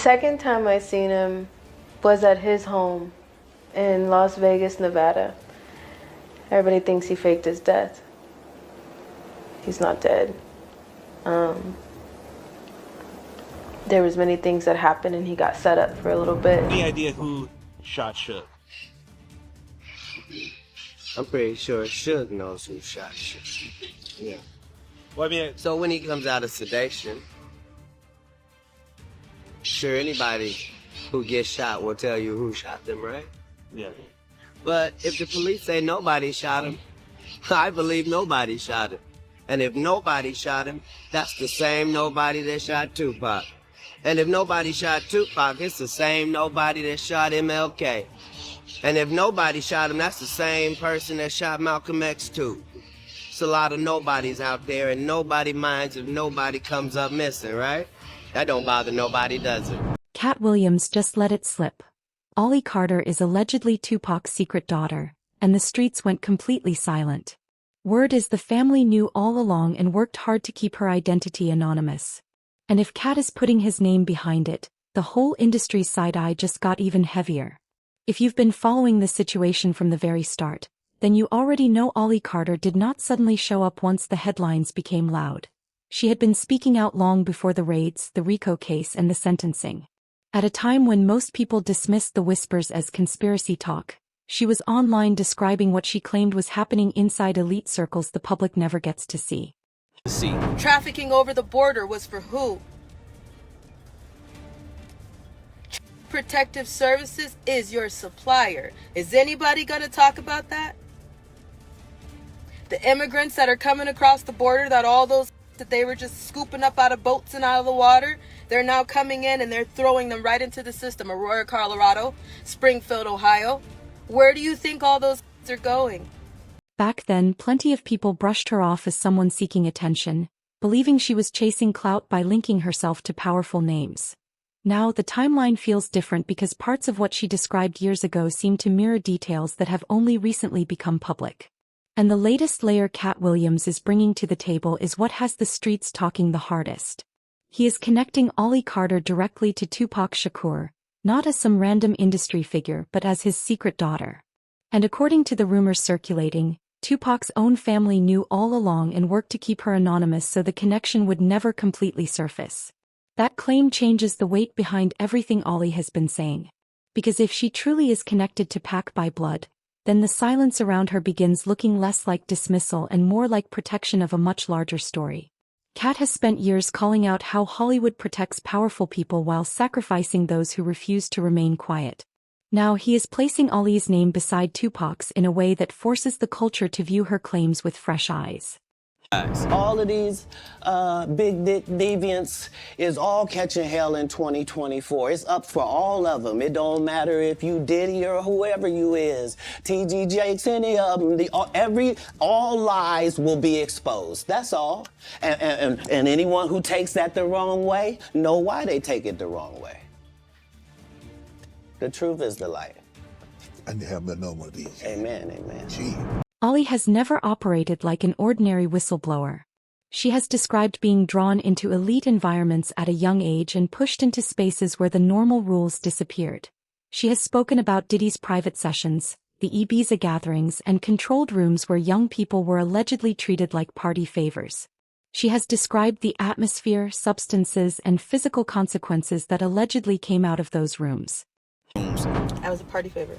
Second time I seen him was at his home in Las Vegas, Nevada. Everybody thinks he faked his death. He's not dead. There was many things that happened and he got set up for a little bit. Any idea who shot Suge? I'm pretty sure Suge knows who shot Suge. Yeah. Well, I mean, So when he comes out of sedation, sure, anybody who gets shot will tell you who shot them, right? yeah. But if the police say nobody shot him, I believe nobody shot him. And if nobody shot him, that's the same nobody that shot Tupac. And if nobody shot Tupac, it's the same nobody that shot MLK. And if nobody shot him, that's the same person that shot Malcolm X too. It's a lot of nobodies out there, and nobody minds if nobody comes up missing, right? That don't bother nobody, does it? KattWilliams just let it slip. Ollie Carter is allegedly Tupac's secret daughter, and the streets went completely silent. Word is the family knew all along and worked hard to keep her identity anonymous. And if Katt is putting his name behind it, the whole industry's side-eye just got even heavier. If you've been following the situation from the very start, then you already know Ollie Carter did not suddenly show up once the headlines became loud. She had been speaking out long before the raids, the RICO case and the sentencing. At a time when most people dismissed the whispers as conspiracy talk, she was online describing what she claimed was happening inside elite circles the public never gets to see. Trafficking over the border was for who? Protective Services is your supplier. Is anybody going to talk about that? The immigrants that are coming across the border, that all those that they were just scooping up out of boats and out of the water, they're now coming in and they're throwing them right into the system. Aurora, Colorado, Springfield, Ohio. Where do you think all those are going? Back then, plenty of people brushed her off as someone seeking attention, believing she was chasing clout by linking herself to powerful names. Now, the timeline feels different because parts of what she described years ago seem to mirror details that have only recently become public. And the latest layer KattWilliams is bringing to the table is what has the streets talking the hardest. He is connecting Ollie Carter directly to Tupac Shakur, not as some random industry figure but as his secret daughter. And according to the rumors circulating, Tupac's own family knew all along and worked to keep her anonymous so the connection would never completely surface. That claim changes the weight behind everything Ollie has been saying. Because if she truly is connected to Pac by blood, then the silence around her begins looking less like dismissal and more like protection of a much larger story. Katt has spent years calling out how Hollywood protects powerful people while sacrificing those who refuse to remain quiet. Now he is placing Ollie's name beside Tupac's in a way that forces the culture to view her claims with fresh eyes. All of these big dick deviants is all catching hell in 2024. It's up for all of them. It don't matter if you Diddy or whoever you is. TG Jakes, any of them. All lies will be exposed. That's all. And anyone who takes that the wrong way, know why they take it the wrong way. The truth is the light. I have no more of these. Amen, amen. Gee. Ollie has never operated like an ordinary whistleblower. She has described being drawn into elite environments at a young age and pushed into spaces where the normal rules disappeared. She has spoken about Diddy's private sessions, the Ibiza gatherings and controlled rooms where young people were allegedly treated like party favors. She has described the atmosphere, substances and physical consequences that allegedly came out of those rooms. I was a party favor.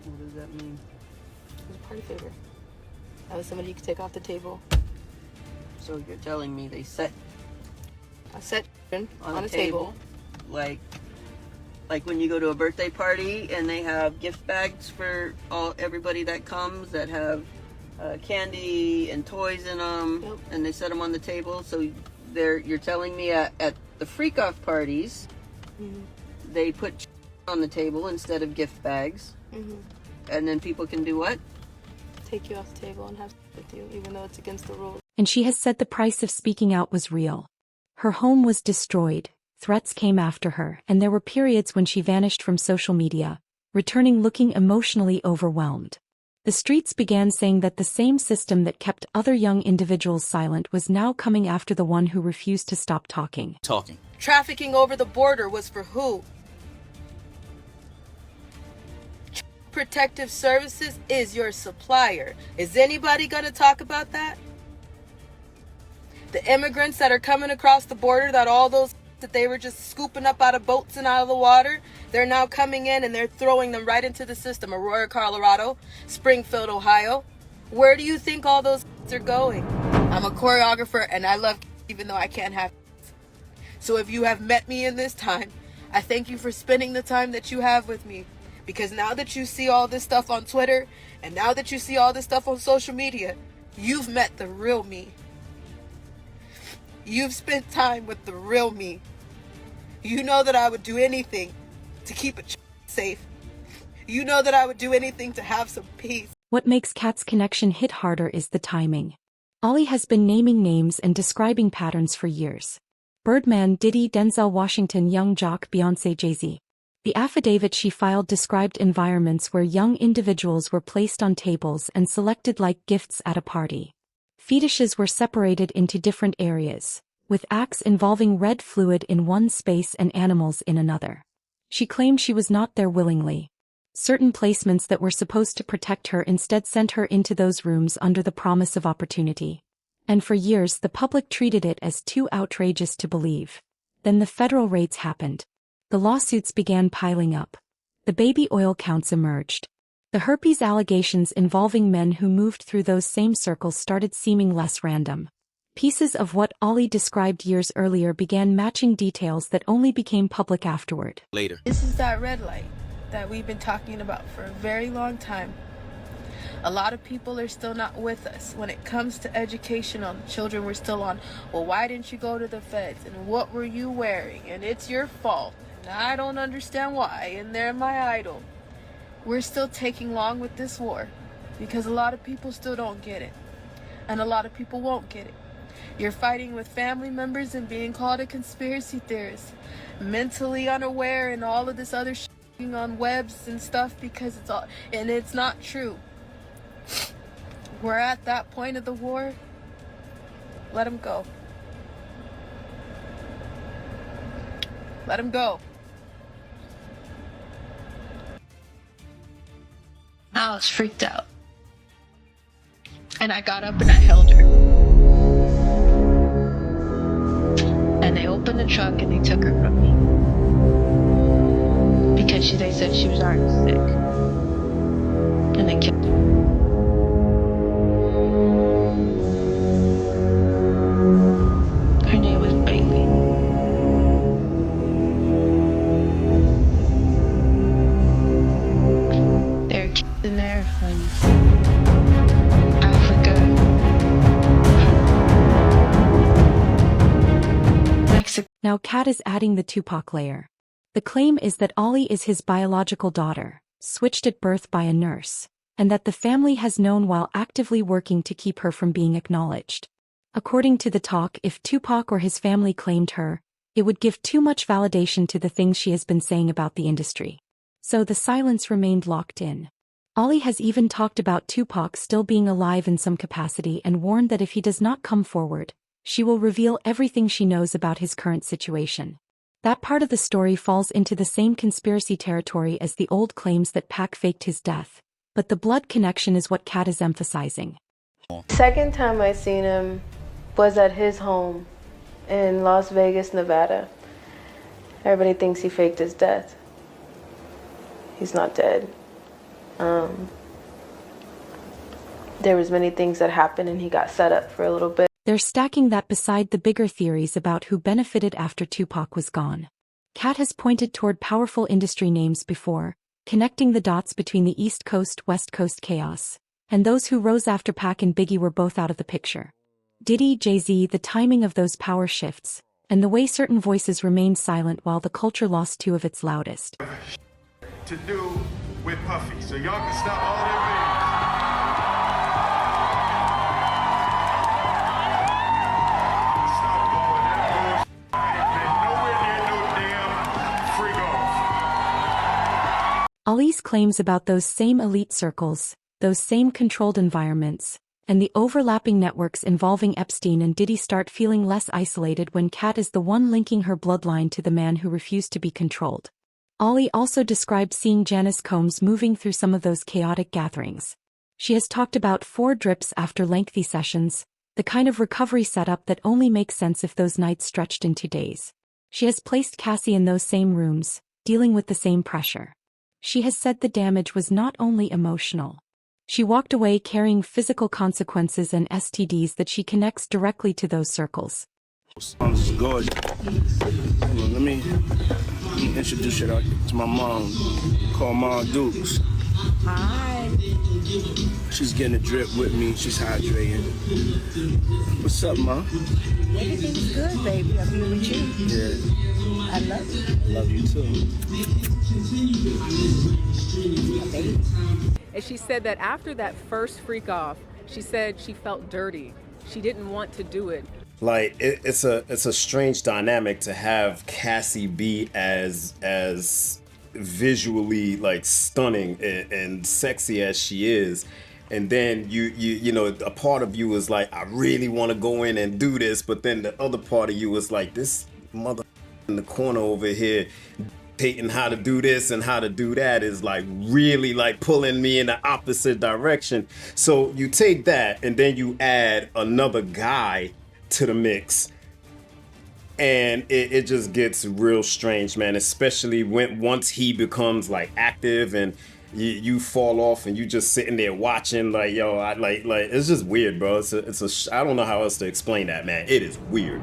What does that mean? I was a party favor. I was somebody you could take off the table. So you're telling me they set I set on a table. Like when you go to a birthday party and they have gift bags for everybody that comes that have candy and toys in them, Yep. and they set them on the table. So you're telling me at the freak off parties, they put on the table instead of gift bags, and then people can do what? Take you off the table and have with you, even though it's against the rules. And she has said the price of speaking out was real. Her home was destroyed, threats came after her, and there were periods when she vanished from social media, returning looking emotionally overwhelmed. The streets began saying that the same system that kept other young individuals silent was now coming after the one who refused to stop talking. Trafficking over the border was for who? Protective Services is your supplier. Is anybody going to talk about that? The immigrants that are coming across the border, that all those that they were just scooping up out of boats and out of the water, they're now coming in and they're throwing them right into the system. Aurora, Colorado, Springfield, Ohio. Where do you think all those are going? I'm a choreographer and I love even though I can't have. So if you have met me in this time, I thank you for spending the time that you have with me. Because now that you see all this stuff on Twitter, and now that you see all this stuff on social media, you've met the real me. You've spent time with the real me. You know that I would do anything to keep it safe. You know that I would do anything to have some peace. What makes Katt's connection hit harder is the timing. Ollie has been naming names and describing patterns for years. Birdman, Diddy, Denzel Washington, Young Jock, Beyonce, Jay-Z. The affidavit she filed described environments where young individuals were placed on tables and selected like gifts at a party. Fetuses were separated into different areas, with acts involving red fluid in one space and animals in another. She claimed she was not there willingly. Certain placements that were supposed to protect her instead sent her into those rooms under the promise of opportunity. And for years the public treated it as too outrageous to believe. Then the federal raids happened. The lawsuits began piling up. The baby oil counts emerged. The herpes allegations involving men who moved through those same circles started seeming less random. Pieces of what Ollie described years earlier began matching details that only became public afterward. This is that red light that we've been talking about for a very long time. A lot of people are still not with us. When it comes to education on children, we're still on, well, why didn't you go to the feds? And what were you wearing? And it's your fault. And I don't understand why. And they're my idol. We're still taking long with this war because a lot of people still don't get it. And a lot of people won't get it. You're fighting with family members and being called a conspiracy theorist. Mentally unaware and all of this other shit on webs and stuff because it's all, and it's not true. We're at that point of the war. Let him go. Let him go. I was freaked out. And I got up and I held her. And they opened the truck and they took her from me. Because they said she was already sick. And they killed her. Her name was Bailey. There are kids in there from Africa, Mexico. Now Katt is adding the Tupac layer. The claim is that Ollie is his biological daughter, switched at birth by a nurse, and that the family has known while actively working to keep her from being acknowledged. According to the talk, if Tupac or his family claimed her, it would give too much validation to the things she has been saying about the industry. So the silence remained locked in. Ollie has even talked about Tupac still being alive in some capacity and warned that if he does not come forward, she will reveal everything she knows about his current situation. That part of the story falls into the same conspiracy territory as the old claims that Pac faked his death, but the blood connection is what Katt is emphasizing. Second time I seen him was at his home in Las Vegas, Nevada. Everybody thinks he faked his death. He's not dead. There was many things that happened and he got set up for a little bit. They're stacking that beside the bigger theories about who benefited after Tupac was gone. Katt has pointed toward powerful industry names before, connecting the dots between the East Coast-West Coast chaos, and those who rose after Pac and Biggie were both out of the picture. Diddy, Jay-Z, the timing of those power shifts, and the way certain voices remained silent while the culture lost two of its loudest. To do with Puffy, so y'all can stop all that videos. Ollie's claims about those same elite circles, those same controlled environments, and the overlapping networks involving Epstein and Diddy start feeling less isolated when Katt is the one linking her bloodline to the man who refused to be controlled. Ollie also described seeing Janice Combs moving through some of those chaotic gatherings. She has talked about 4 drips after lengthy sessions, the kind of recovery setup that only makes sense if those nights stretched into days. She has placed Cassie in those same rooms, dealing with the same pressure. She has said the damage was not only emotional. She walked away carrying physical consequences and STDs that she connects directly to those circles. Sounds good. Hold on, let me introduce you to my mom. Call Mom Dukes. Hi. She's getting a drip with me. She's hydrating. What's up, Mom? Everything's good, baby. I'm here with you. Yeah. I love you. I love you too. My baby. And she said that after that first freak off, she said she felt dirty. She didn't want to do it. Like it's a strange dynamic to have Cassie be as visually like stunning and sexy as she is, and then you know a part of you is like, I really want to go in and do this, but then the other part of you is like, this mother in the corner over here dictating how to do this and how to do that is like really like pulling me in the opposite direction. So you take that and then you add another guy to the mix, and it just gets real strange, man, especially once he becomes like active and you fall off and you just sitting there watching like, yo, I like it's just weird, bro. I don't know how else to explain that, man. It is weird.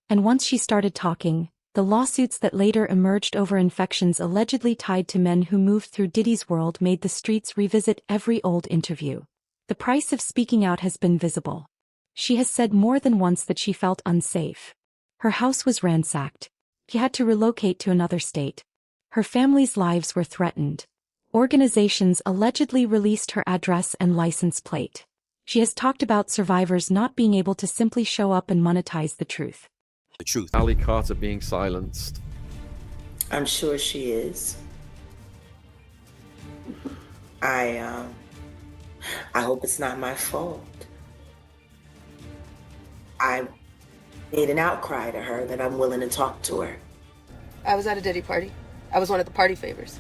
And once she started talking, the lawsuits that later emerged over infections allegedly tied to men who moved through Diddy's world made the streets revisit every old interview. The price of speaking out has been visible. She has said more than once that she felt unsafe. Her house was ransacked. She had to relocate to another state. Her family's lives were threatened. Organizations allegedly released her address and license plate. She has talked about survivors not being able to simply show up and monetize the truth. The truth. Ali Carter being silenced. I'm sure she is. I hope it's not my fault. I made an outcry to her that I'm willing to talk to her. I was at a Diddy party. I was one of the party favors.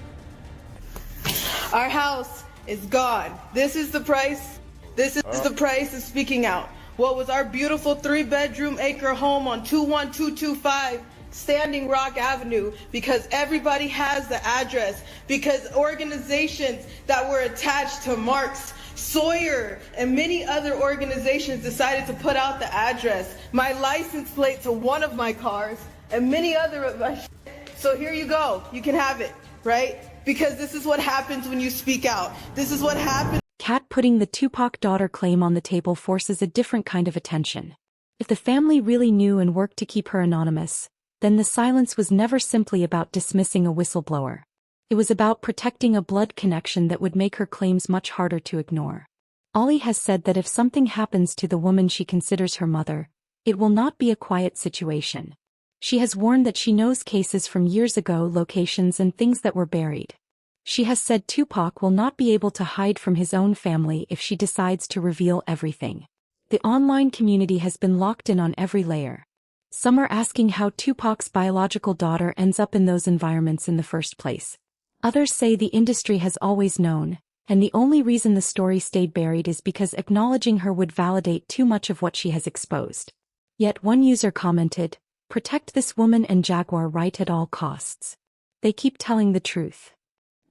Our house is gone. This is the price. This is the price of speaking out. What was our beautiful 3-bedroom acre home on 21225 Standing Rock Avenue, because everybody has the address, because organizations that were attached to Marx, Sawyer, and many other organizations decided to put out the address, my license plate to one of my cars, and many other of my shit. So here you go. You can have it, right? Because this is what happens when you speak out. This is what happens. Katt putting the Tupac daughter claim on the table forces a different kind of attention. If the family really knew and worked to keep her anonymous, then the silence was never simply about dismissing a whistleblower. It was about protecting a blood connection that would make her claims much harder to ignore. Ollie has said that if something happens to the woman she considers her mother, it will not be a quiet situation. She has warned that she knows cases from years ago, locations and things that were buried. She has said Tupac will not be able to hide from his own family if she decides to reveal everything. The online community has been locked in on every layer. Some are asking how Tupac's biological daughter ends up in those environments in the first place. Others say the industry has always known, and the only reason the story stayed buried is because acknowledging her would validate too much of what she has exposed. Yet one user commented, "Protect this woman and Jaguar right at all costs. They keep telling the truth."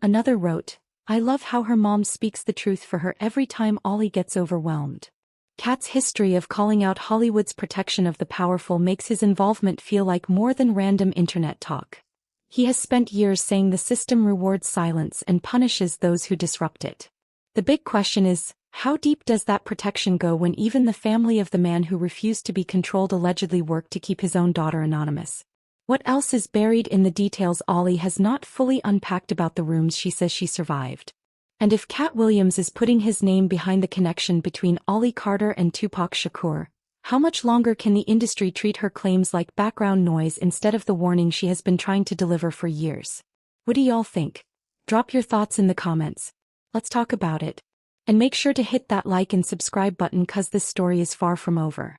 Another wrote, "I love how her mom speaks the truth for her every time Ollie gets overwhelmed." Katt's history of calling out Hollywood's protection of the powerful makes his involvement feel like more than random internet talk. He has spent years saying the system rewards silence and punishes those who disrupt it. The big question is, how deep does that protection go when even the family of the man who refused to be controlled allegedly worked to keep his own daughter anonymous? What else is buried in the details Ollie has not fully unpacked about the rooms she says she survived? And if KattWilliams is putting his name behind the connection between Ollie Carter and Tupac Shakur, how much longer can the industry treat her claims like background noise instead of the warning she has been trying to deliver for years? What do y'all think? Drop your thoughts in the comments. Let's talk about it. And make sure to hit that like and subscribe button cause this story is far from over.